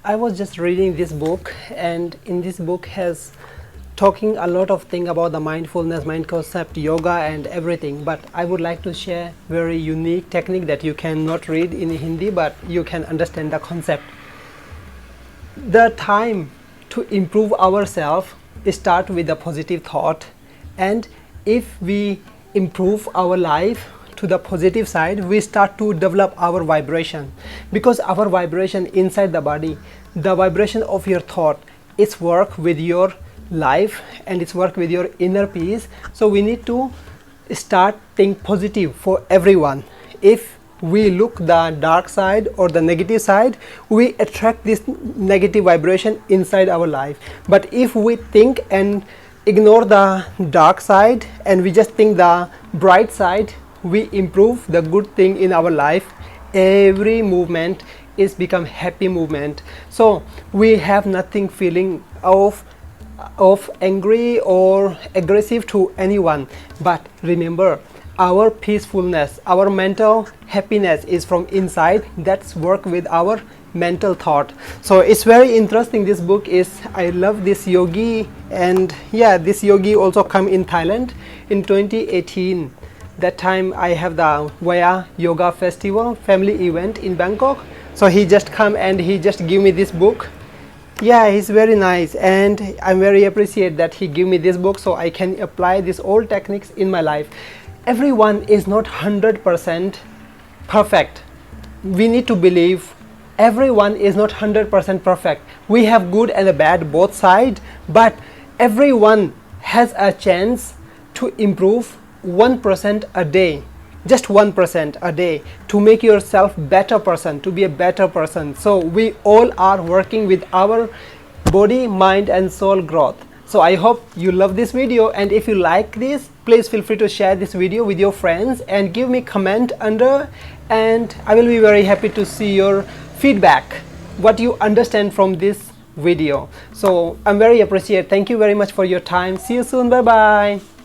I was just reading this book, and in this book has talking a lot of thing about the mindfulness, mind concept, yoga and everything, but I would like to share very unique technique that you cannot read in Hindi, but you can understand the concept. The time to improve ourselves start with a positive thought, and if we improve our life to the positive side, we start to develop our vibration, because our vibration inside the body, the vibration of your thought, it's work with your life and it's work with your inner peace. So we need to start think positive for everyone. If we look the dark side or the negative side, we attract this negative vibration inside our life. But if we think and ignore the dark side and we just think the bright side, we improve the good thing in our life. Every movement is become happy movement. So we have nothing feeling of angry or aggressive to anyone. But remember, our peacefulness, our mental happiness is from inside. That's work with our mental thought. So it's very interesting. This book is, I love this yogi, and yeah, this yogi also come in Thailand in 2018. That time I have the Vaya Yoga Festival family event in Bangkok. So he just come and he just give me this book. Yeah, he's very nice, and I'm very appreciate that he give me this book so I can apply these old techniques in my life. Everyone is not 100% perfect. We need to believe everyone is not 100% perfect. We have good and a bad both sides, but everyone has a chance to improve 1% a day, just 1% a day, to make yourself better person, to be a better person. So we all are working with our body, mind and soul growth. So I hope you love this video, and if you like this, please feel free to share this video with your friends and give me comment under, and I will be very happy to see your feedback, what you understand from this video. So I'm very appreciate. Thank you very much for your time. See you soon. Bye bye.